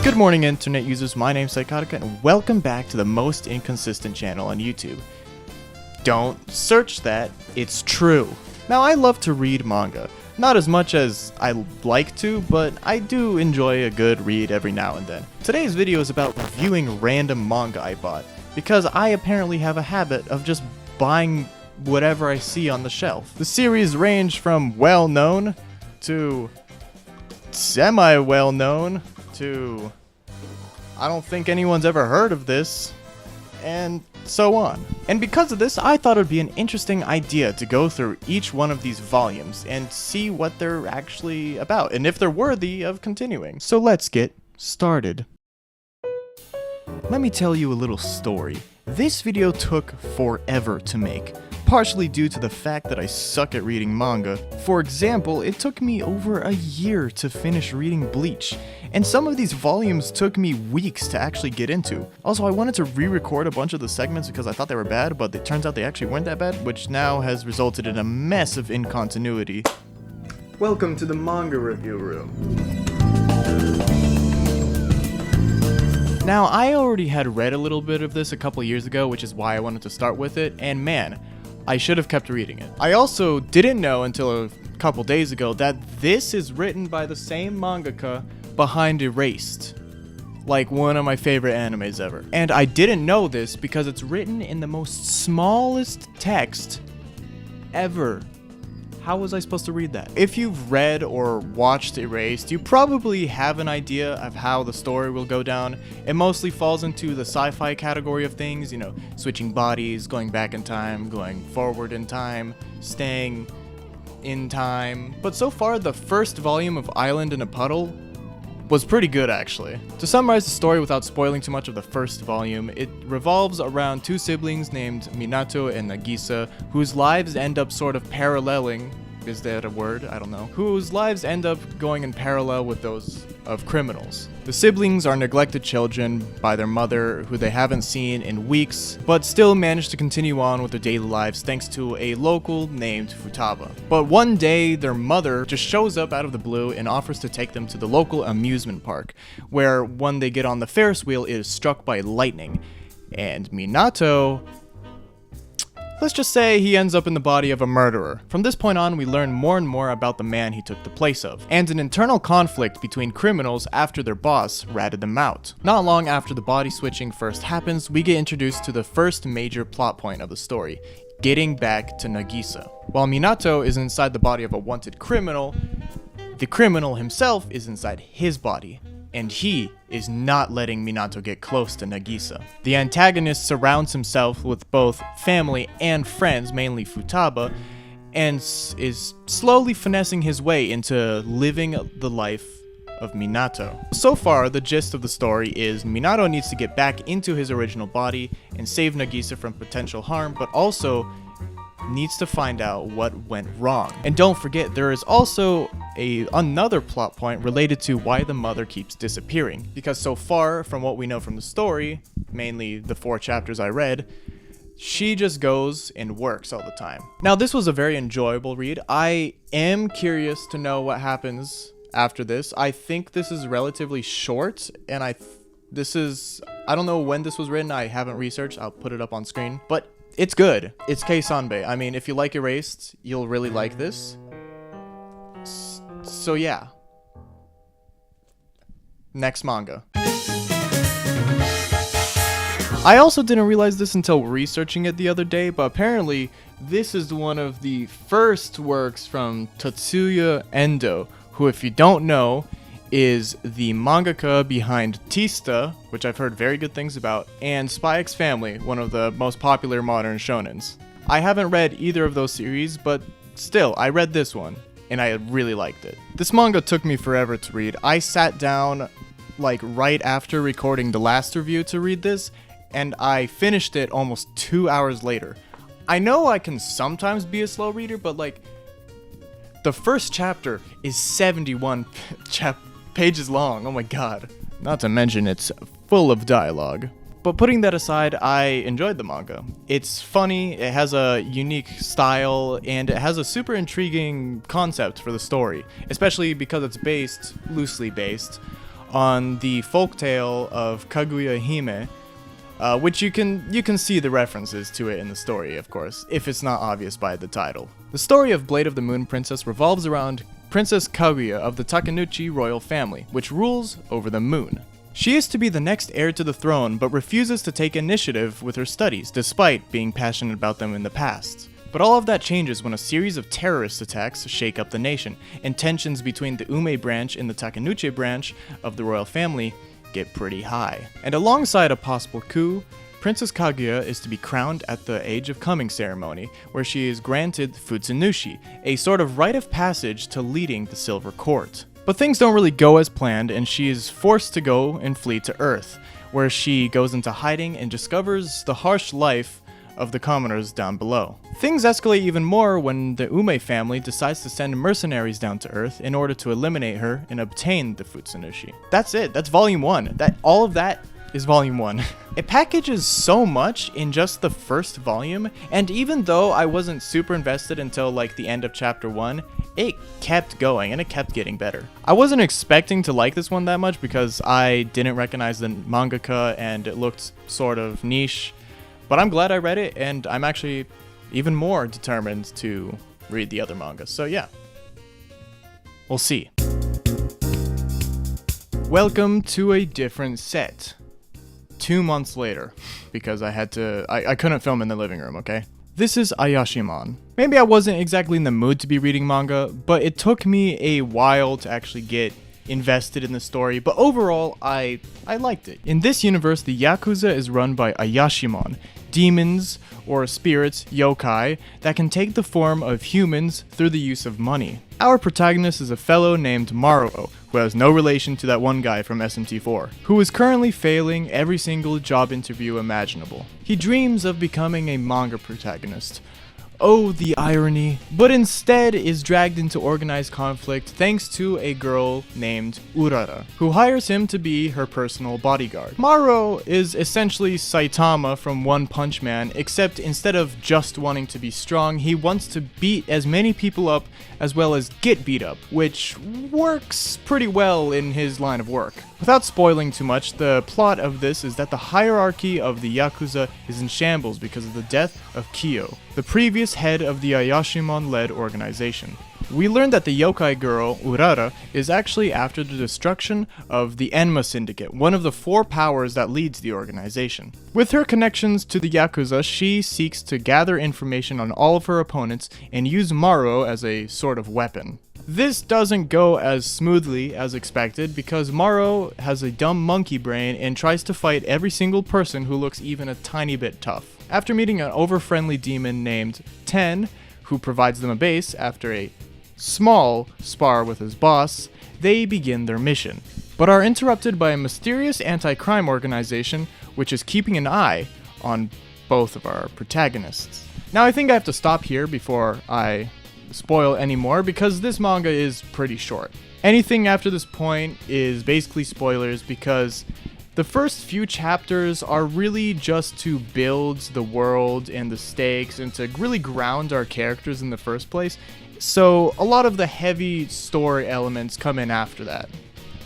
Good morning, internet users. My name's Psychonauts, and welcome back to the most inconsistent channel on YouTube. Don't search that, it's true. Now, I love to read manga. Not as much as I like to, but I do enjoy a good read every now and then. Today's video is about reviewing random manga I bought, because I apparently have a habit of just buying whatever I see on the shelf. The series range from well-known to semi-well-known to I don't think anyone's ever heard of this, and so on. And because of this, I thought it would be an interesting idea to go through each one of these volumes and see what they're actually about, and if they're worthy of continuing. So let's get started. Let me tell you a little story. This video took forever to make, partially due to the fact that I suck at reading manga. For example, it took me over a year to finish reading Bleach, and some of these volumes took me weeks to actually get into. Also, I wanted to re-record a bunch of the segments because I thought they were bad, but it turns out they actually weren't that bad, which now has resulted in a mess of incontinuity. Welcome to the manga review room. Now, I already had read a little bit of this a couple years ago, which is why I wanted to start with it, and man, I should have kept reading it. I also didn't know until a couple days ago that this is written by the same mangaka behind Erased, like one of my favorite animes ever. And I didn't know this because it's written in the most smallest text ever. How was I supposed to read that? If you've read or watched Erased, you probably have an idea of how the story will go down. It mostly falls into the sci-fi category of things, you know, switching bodies, going back in time, going forward in time, staying in time. But so far, the first volume of Island in a Puddle was pretty good, actually. To summarize the story without spoiling too much of the first volume, it revolves around two siblings named Minato and Nagisa, whose lives end up sort of paralleling, is that a word? I don't know. Whose lives end up going in parallel with those of criminals. The siblings are neglected children by their mother, who they haven't seen in weeks, but still manage to continue on with their daily lives thanks to a local named Futaba. But one day, their mother just shows up out of the blue and offers to take them to the local amusement park, where when they get on the Ferris wheel, it is struck by lightning. And Minato, let's just say he ends up in the body of a murderer. From this point on, we learn more and more about the man he took the place of, and an internal conflict between criminals after their boss ratted them out. Not long after the body switching first happens, we get introduced to the first major plot point of the story, getting back to Nagisa. While Minato is inside the body of a wanted criminal, the criminal himself is inside his body, and he is not letting Minato get close to Nagisa. The antagonist surrounds himself with both family and friends, mainly Futaba, and is slowly finessing his way into living the life of Minato. So far, the gist of the story is Minato needs to get back into his original body and save Nagisa from potential harm, but also needs to find out what went wrong. And don't forget, there is also another plot point related to why the mother keeps disappearing. Because so far, from what we know from the story, mainly the 4 chapters I read, she just goes and works all the time. Now, this was a very enjoyable read. I am curious to know what happens after this. I think this is relatively short, and I don't know when this was written. I haven't researched. I'll put it up on screen. But it's good. It's Kei-sanbei. I mean, if you like Erased, you'll really like this. So yeah. Next manga. I also didn't realize this until researching it the other day, but apparently this is one of the first works from Tatsuya Endo, who, if you don't know, is the mangaka behind Tista, which I've heard very good things about, and Spy X Family, one of the most popular modern shonens. I haven't read either of those series, but still, I read this one, and I really liked it. This manga took me forever to read. I sat down, like, right after recording the last review to read this, and I finished it almost 2 hours later. I know I can sometimes be a slow reader, but, like, the first chapter is 71 pages long, oh my god. Not to mention it's full of dialogue. But putting that aside, I enjoyed the manga. It's funny, it has a unique style, and it has a super intriguing concept for the story, especially because it's loosely based, on the folktale of Kaguya Hime, which you can see the references to it in the story, of course, if it's not obvious by the title. The story of Blade of the Moon Princess revolves around Princess Kaguya of the Takenouchi royal family, which rules over the moon. She is to be the next heir to the throne, but refuses to take initiative with her studies, despite being passionate about them in the past. But all of that changes when a series of terrorist attacks shake up the nation, and tensions between the Ume branch and the Takenouchi branch of the royal family get pretty high. And alongside a possible coup, Princess Kaguya is to be crowned at the Age of Coming ceremony, where she is granted Futsunushi, a sort of rite of passage to leading the Silver Court. But things don't really go as planned, and she is forced to go and flee to Earth, where she goes into hiding and discovers the harsh life of the commoners down below. Things escalate even more when the Ume family decides to send mercenaries down to Earth in order to eliminate her and obtain the Futsunushi. That's it. That's volume 1. All of that is volume 1. It packages so much in just the first volume, and even though I wasn't super invested until like the end of chapter 1, it kept going and it kept getting better. I wasn't expecting to like this one that much because I didn't recognize the mangaka and it looked sort of niche, but I'm glad I read it, and I'm actually even more determined to read the other manga. So yeah, we'll see. Welcome to a different set. 2 months later, because I couldn't film in the living room, okay? This is Ayashimon. Maybe I wasn't exactly in the mood to be reading manga, but it took me a while to actually get invested in the story, but overall, I liked it. In this universe, the Yakuza is run by Ayashimon, demons or spirits, yokai, that can take the form of humans through the use of money. Our protagonist is a fellow named Maruo, who has no relation to that one guy from SMT4, who is currently failing every single job interview imaginable. He dreams of becoming a manga protagonist. Oh, the irony. But instead is dragged into organized conflict thanks to a girl named Urara, who hires him to be her personal bodyguard. Maruo is essentially Saitama from One Punch Man, except instead of just wanting to be strong, he wants to beat as many people up as well as get beat up, which works pretty well in his line of work. Without spoiling too much, the plot of this is that the hierarchy of the Yakuza is in shambles because of the death of Kyo, the previous head of the Ayashimon-led organization. We learn that the yokai girl, Urara, is actually after the destruction of the Enma Syndicate, one of the 4 powers that leads the organization. With her connections to the Yakuza, she seeks to gather information on all of her opponents and use Maruo as a sort of weapon. This doesn't go as smoothly as expected because Maruo has a dumb monkey brain and tries to fight every single person who looks even a tiny bit tough. After meeting an over-friendly demon named Ten, who provides them a base after a small spar with his boss, they begin their mission, but are interrupted by a mysterious anti-crime organization which is keeping an eye on both of our protagonists. Now I think I have to stop here before I spoil any more because this manga is pretty short. Anything after this point is basically spoilers because the first few chapters are really just to build the world and the stakes and to really ground our characters in the first place. So a lot of the heavy story elements come in after that.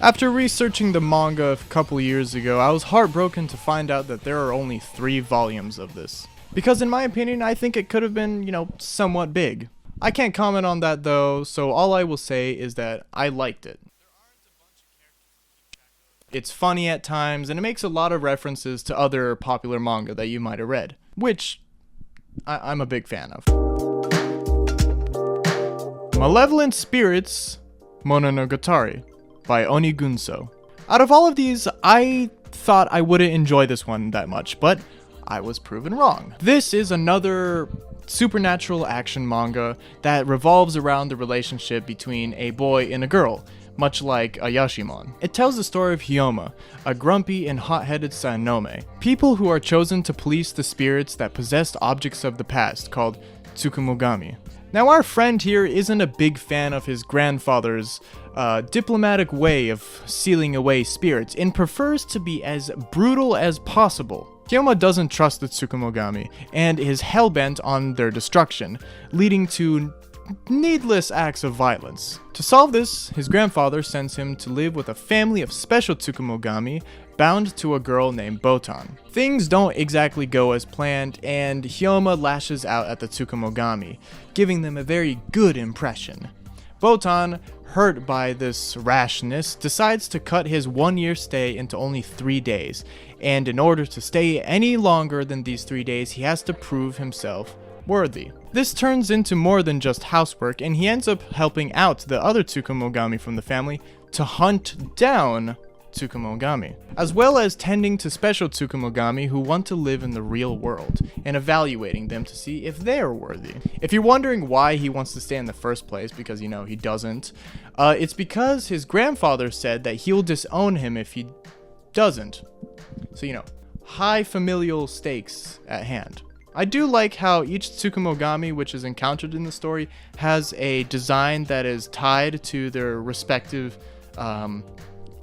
After researching the manga a couple years ago, I was heartbroken to find out that there are only 3 volumes of this. Because in my opinion, I think it could have been, somewhat big. I can't comment on that though, so all I will say is that I liked it. It's funny at times, and it makes a lot of references to other popular manga that you might have read, which I'm a big fan of. Malevolent Spirits Mononogatari by Onigunso. Out of all of these, I thought I wouldn't enjoy this one that much, but I was proven wrong. This is another supernatural action manga that revolves around the relationship between a boy and a girl, much like Ayashimon. It tells the story of Hyoma, a grumpy and hot-headed Sanome, people who are chosen to police the spirits that possessed objects of the past, called Tsukumogami. Now our friend here isn't a big fan of his grandfather's diplomatic way of sealing away spirits and prefers to be as brutal as possible. Hyoma doesn't trust the Tsukumogami and is hellbent on their destruction, leading to needless acts of violence. To solve this, his grandfather sends him to live with a family of special Tsukumogami bound to a girl named Botan. Things don't exactly go as planned, and Hyoma lashes out at the Tsukumogami, giving them a very good impression. Botan, hurt by this rashness, decides to cut his 1-year stay into only 3 days, and in order to stay any longer than these 3 days, he has to prove himself worthy. This turns into more than just housework, and he ends up helping out the other Tsukumogami from the family to hunt down Tsukumogami, as well as tending to special Tsukumogami who want to live in the real world, and evaluating them to see if they are worthy. If you're wondering why he wants to stay in the first place, because he doesn't, it's because his grandfather said that he'll disown him if he doesn't. So high familial stakes at hand. I do like how each Tsukumogami which is encountered in the story has a design that is tied to their respective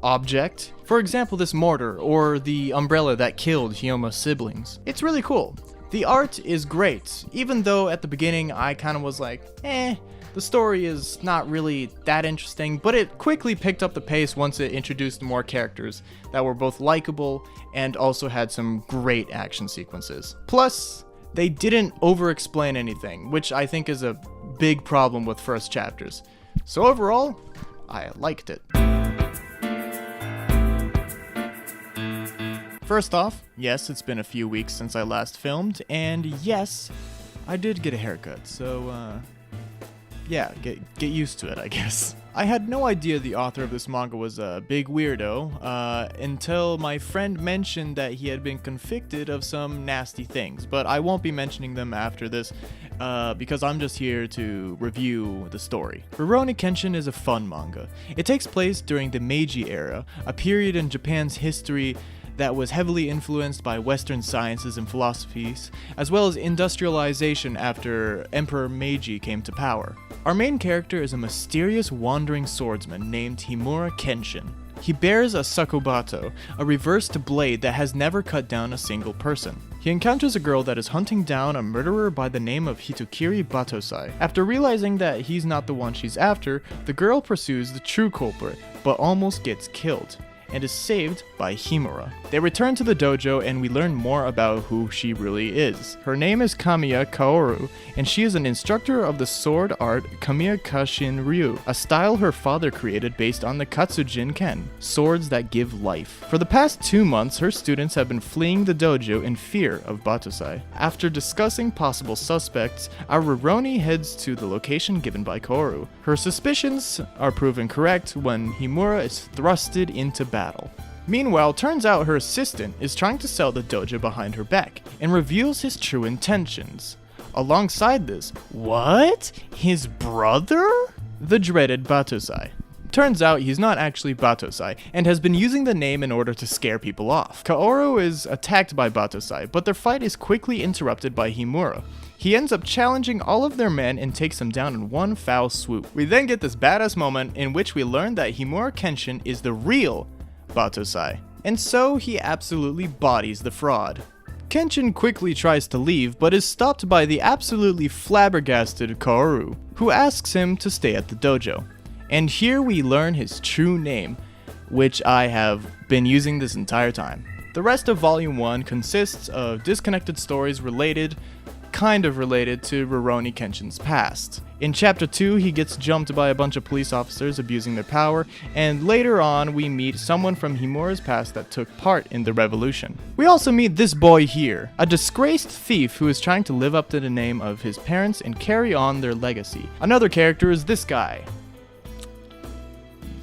object. For example, this mortar or the umbrella that killed Hyoma's siblings. It's really cool. The art is great, even though at the beginning I kind of was like, the story is not really that interesting, but it quickly picked up the pace once it introduced more characters that were both likable and also had some great action sequences. Plus, they didn't over-explain anything, which I think is a big problem with first chapters. So overall, I liked it. First off, yes, it's been a few weeks since I last filmed, and yes, I did get a haircut, so yeah, get used to it, I guess. I had no idea the author of this manga was a big weirdo until my friend mentioned that he had been convicted of some nasty things, but I won't be mentioning them after this because I'm just here to review the story. Rurouni Kenshin is a fun manga. It takes place during the Meiji era, a period in Japan's history that was heavily influenced by Western sciences and philosophies, as well as industrialization after Emperor Meiji came to power. Our main character is a mysterious wandering swordsman named Himura Kenshin. He bears a sakubato, a reversed blade that has never cut down a single person. He encounters a girl that is hunting down a murderer by the name of Hitukiri Batosai. After realizing that he's not the one she's after, the girl pursues the true culprit, but almost gets killed, and is saved by Himura. They return to the dojo and we learn more about who she really is. Her name is Kamiya Kaoru, and she is an instructor of the sword art Kamiya Kashin Ryu, a style her father created based on the Katsujin Ken, swords that give life. For the past 2 months, her students have been fleeing the dojo in fear of Batosai. After discussing possible suspects, our Rurouni heads to the location given by Kaoru. Her suspicions are proven correct when Himura is thrusted into battle. Meanwhile, turns out her assistant is trying to sell the dojo behind her back and reveals his true intentions. Alongside this, what? His brother? The dreaded Batosai. Turns out he's not actually Batosai and has been using the name in order to scare people off. Kaoru is attacked by Batosai, but their fight is quickly interrupted by Himura. He ends up challenging all of their men and takes them down in one foul swoop. We then get this badass moment in which we learn that Himura Kenshin is the real Batosai, and so he absolutely bodies the fraud. Kenshin quickly tries to leave, but is stopped by the absolutely flabbergasted Kaoru, who asks him to stay at the dojo. And here we learn his true name, which I have been using this entire time. The rest of Volume 1 consists of disconnected stories kind of related to Rurouni Kenshin's past. In Chapter 2, he gets jumped by a bunch of police officers abusing their power, and later on we meet someone from Himura's past that took part in the revolution. We also meet this boy here, a disgraced thief who is trying to live up to the name of his parents and carry on their legacy. Another character is this guy.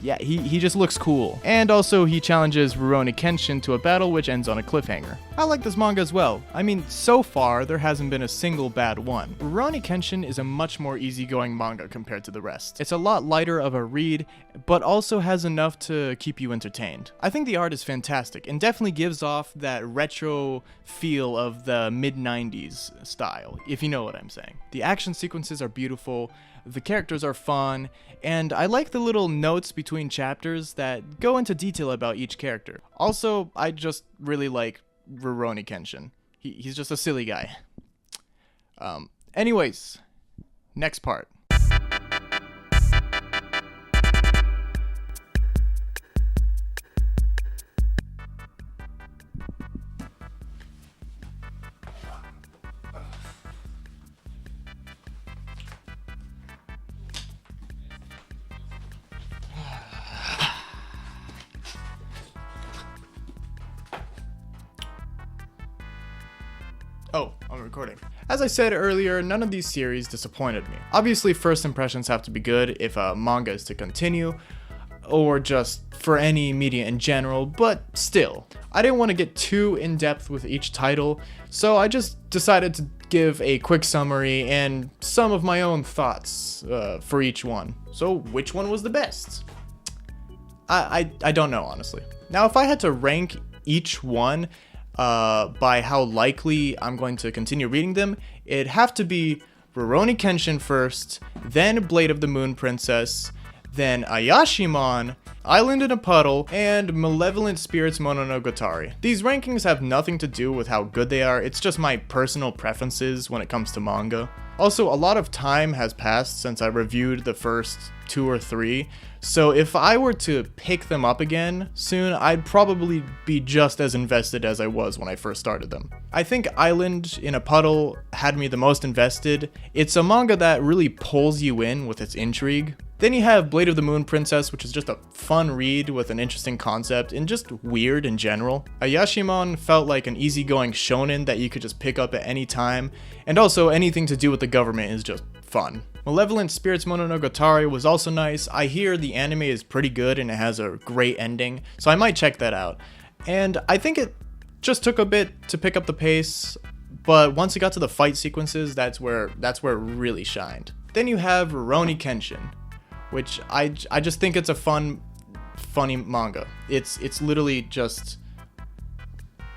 Yeah, he just looks cool. And also he challenges Rurouni Kenshin to a battle which ends on a cliffhanger. I like this manga as well. I mean, so far there hasn't been a single bad one. Rurouni Kenshin is a much more easygoing manga compared to the rest. It's a lot lighter of a read, but also has enough to keep you entertained. I think the art is fantastic and definitely gives off that retro feel of the mid-90s style, if you know what I'm saying. The action sequences are beautiful, the characters are fun, and I like the little notes between chapters that go into detail about each character. Also, I just really like Rurouni Kenshin. He's just a silly guy. Anyways, next part. recording. As I said earlier, none of these series disappointed me. Obviously, first impressions have to be good if a manga is to continue, or just for any media in general, but still. I didn't want to get too in-depth with each title, so I just decided to give a quick summary and some of my own thoughts for each one. So which one was the best? I don't know, honestly. Now, if I had to rank each one by how likely I'm going to continue reading them, it'd have to be Rurouni Kenshin first, then Blade of the Moon Princess, then Ayashimon, Island in a Puddle, and Malevolent Spirits Mononogatari. These rankings have nothing to do with how good they are, it's just my personal preferences when it comes to manga. Also, a lot of time has passed since I reviewed the first 2 or 3, so if I were to pick them up again soon, I'd probably be just as invested as I was when I first started them. I think Island in a Puddle had me the most invested. It's a manga that really pulls you in with its intrigue. Then you have Blade of the Moon Princess, which is just a fun read with an interesting concept and just weird in general. Ayashimon felt like an easygoing shonen that you could just pick up at any time, and also anything to do with the government is just fun. Malevolent Spirits Mononogatari was also nice. I hear the anime is pretty good and it has a great ending, so I might check that out. And I think it just took a bit to pick up the pace, but once it got to the fight sequences, that's where it really shined. Then you have Rurouni Kenshin, which I just think it's a funny manga. It's literally just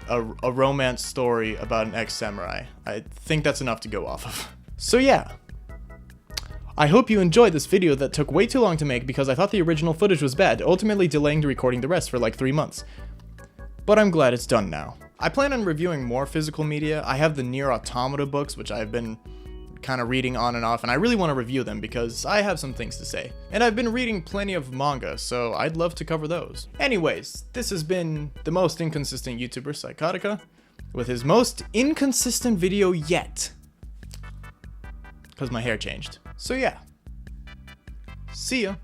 a romance story about an ex-samurai. I think that's enough to go off of. So yeah. I hope you enjoyed this video that took way too long to make because I thought the original footage was bad, ultimately delaying the recording the rest for like 3 months. But I'm glad it's done now. I plan on reviewing more physical media. I have the Nier Automata books, which I've been kind of reading on and off, and I really want to review them because I have some things to say. And I've been reading plenty of manga, so I'd love to cover those. Anyways, this has been the most inconsistent YouTuber, Psychotica, with his most inconsistent video yet. Because my hair changed. So yeah. See ya.